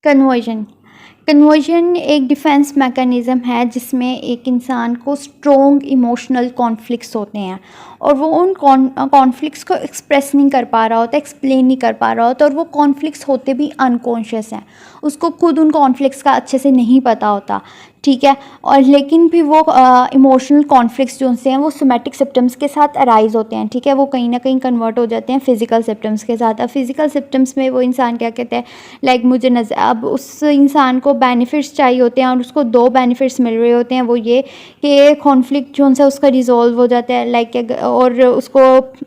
Conversion conversion एक defence mechanism है जिसमें एक इंसान को स्ट्रॉन्ग इमोशनल कॉन्फ्लिक्ट्स होते हैं और वो उन कॉन्फ्लिक्ट्स को एक्सप्रेस नहीं कर पा रहा होता, एक्सप्लेन नहीं कर पा रहा होता, और वो कॉन्फ्लिक्ट्स होते भी अनकॉन्शियस हैं। उसको खुद उन कॉन्फ्लिक्ट्स का अच्छे से नहीं पता होता, ठीक है। और लेकिन भी वो इमोशनल कॉन्फ्लिक्ट्स जो से हैं वो सोमैटिक सिम्टम्स के साथ अराइज होते हैं, ठीक है। वो कहीं ना कहीं कन्वर्ट हो जाते हैं फिजिकल सिम्टम्स के साथ। अब फिजिकल सिम्टम्स में वो इंसान क्या कहते हैं, लाइक मुझे नज़र, अब उस इंसान को बेनिफिट्स चाहिए होते हैं और उसको 2 बेनिफिट्स मिल रहे होते हैं। वो ये कि कॉन्फ्लिक्ट जो है उसका रिजॉल्व हो जाता है, लाइक, और उसको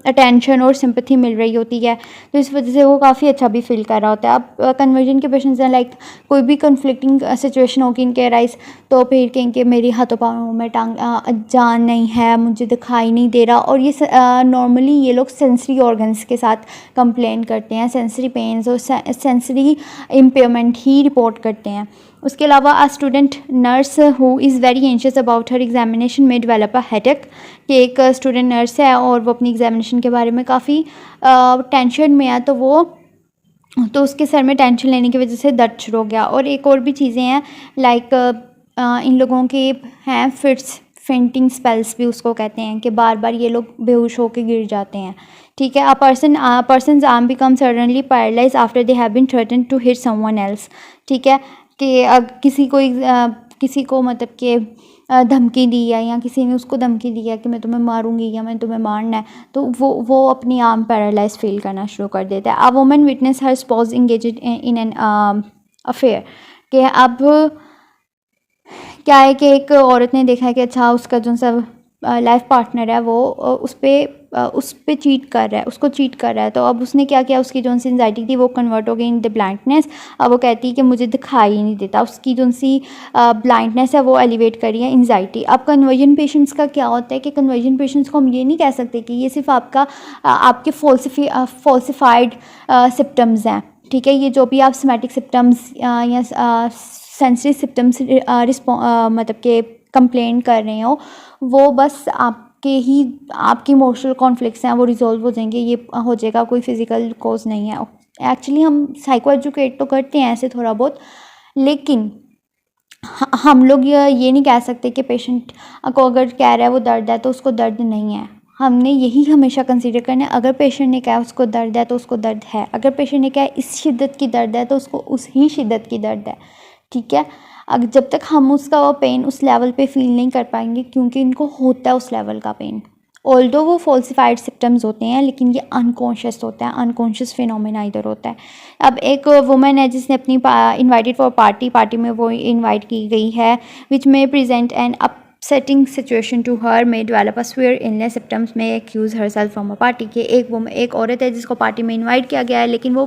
अटेंशन और सिंपैथी मिल रही होती है, तो इस वजह से वो काफ़ी अच्छा भी फील कर रहा होता है। अब कन्वर्जन के पेशेंट्स हैं, लाइक कोई भी कन्फ्लिक्टिंग सिचुएशन होगी इनके राइस, तो फिर कहेंगे मेरी हाथों पाँव में जान नहीं है, मुझे दिखाई नहीं दे रहा। और ये नॉर्मली ये लोग सेंसरी ऑर्गन्स के साथ कंप्लेन करते हैं, सेंसरी पेन्स और सेंसरी इम्पेयरमेंट ही रिपोर्ट करते हैं। उसके अलावा a student nurse who is very anxious about her examination में डेवलप अ हेडेक, कि एक स्टूडेंट नर्स है और वो अपनी एग्जामिनेशन के बारे में काफ़ी टेंशन में है, तो उसके सर में टेंशन लेने की वजह से दर्द शुरू हो गया। और एक और भी चीज़ें हैं, लाइक इन लोगों के हैं फिट्स, फेंटिंग स्पेल्स भी उसको कहते हैं, कि बार बार ये लोग बेहोश होकर गिर जाते हैं, ठीक है। Person's arm becomes suddenly paralyzed after they have been threatened to hit someone else, ठीक है। कि किसी को मतलब कि धमकी दी है, या किसी ने उसको धमकी दी है कि मैं तुम्हें मारूंगी या मैं तुम्हें मारना है, तो वो अपनी आर्म पैरालाइज फील करना शुरू कर देता है। A woman witness her spouse engaged in an affair, कि अब क्या है कि एक औरत ने देखा है कि अच्छा उसका जो सा लाइफ पार्टनर है वो उस पे चीट कर रहा है, उसको चीट कर रहा है। तो अब उसने क्या किया, उसकी जो सी एंजाइटी थी वो कन्वर्ट हो गई इन द ब्लाइंडनेस। अब वो कहती है कि मुझे दिखाई ही नहीं देता, उसकी जो सी ब्लाइंडनेस है वो एलिवेट करी है एंजाइटी। अब कन्वर्जन पेशेंट्स का क्या होता है कि कन्वर्जन पेशेंट्स को हम ये नहीं कह सकते कि ये सिर्फ आपके फॉल्सिफाइड सिम्टम्स हैं, ठीक है। ये जो भी आप सोमैटिक सिम्टम्स या सेंसरी सिम्टम्स मतलब कि कंप्लेन कर रहे हो, वो बस आपकी इमोशनल कॉन्फ्लिक्ट्स हैं वो रिजॉल्व हो जाएंगे, ये हो जाएगा, कोई फिजिकल कोज नहीं है। एक्चुअली हम साइको एजुकेट तो करते हैं ऐसे थोड़ा बहुत, लेकिन हम लोग ये नहीं कह सकते कि पेशेंट को अगर कह रहा है वो दर्द है तो उसको दर्द नहीं है। हमने यही हमेशा कंसीडर करना है, अगर पेशेंट ने कहा उसको दर्द है तो उसको दर्द है, अगर पेशेंट ने कहा इस शिद्दत की दर्द है तो उसको उस ही शिद्दत की दर्द है, ठीक है। अगर जब तक हम उसका वो पेन उस लेवल पे फील नहीं कर पाएंगे, क्योंकि इनको होता है उस लेवल का पेन, ऑल्दो वो फॉल्सिफाइड सिम्टम्स होते हैं, लेकिन ये अनकॉन्शियस होता है, अनकॉन्शियस फिनोमेना इधर होता है। अब एक वुमेन है जिसने अपनी इनवाइटेड फॉर पार्टी में वो इनवाइट की गई है, which may present an upsetting situation to her, may develop a severe illness symptoms, may accuse herself from a party, के एक औरत है जिसको पार्टी में इन्वाइट किया गया है, लेकिन वो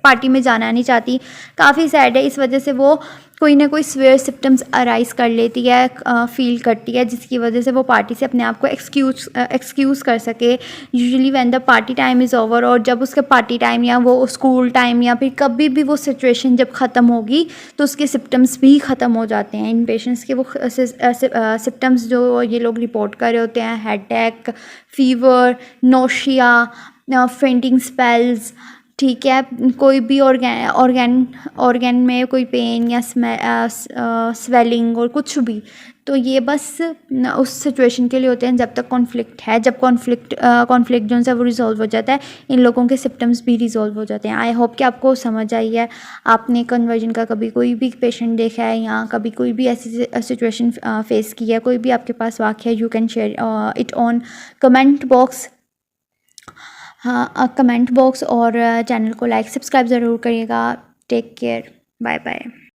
पार्टी में जाना नहीं चाहती, काफ़ी सैड है। इस वजह से वो कोई ना कोई सीवियर सिम्टम्स अराइज कर लेती है, फील करती है, जिसकी वजह से वो पार्टी से अपने आप को एक्सक्यूज़ कर सके। Usually when the party time is over, और जब उसके पार्टी टाइम या वो स्कूल टाइम या फिर कभी भी वो सिचुएशन जब ख़त्म होगी तो उसके सिम्टम्स भी ख़त्म हो जाते हैं। इन पेशेंट्स के वो सिम्टम्स जो ये लोग रिपोर्ट कर रहे होते हैं, headache, fever, nausea, fainting spells, ठीक है। कोई भी ऑर्गन में कोई पेन या स्वेलिंग और कुछ भी, तो ये बस उस सिचुएशन के लिए होते हैं जब तक कॉन्फ्लिक्ट है। जब कॉन्फ्लिक्ट जो है वो रिजॉल्व हो जाता है, इन लोगों के सिम्टम्स भी रिजॉल्व हो जाते हैं। आई होप कि आपको समझ आई है। आपने कन्वर्जन का कभी कोई भी पेशेंट देखा है या कभी कोई भी ऐसी सिचुएशन फेस की है, कोई भी आपके पास वाक़या, you can share it on comment box. हाँ, कमेंट बॉक्स, और चैनल को लाइक सब्सक्राइब ज़रूर करिएगा। Take care, bye bye.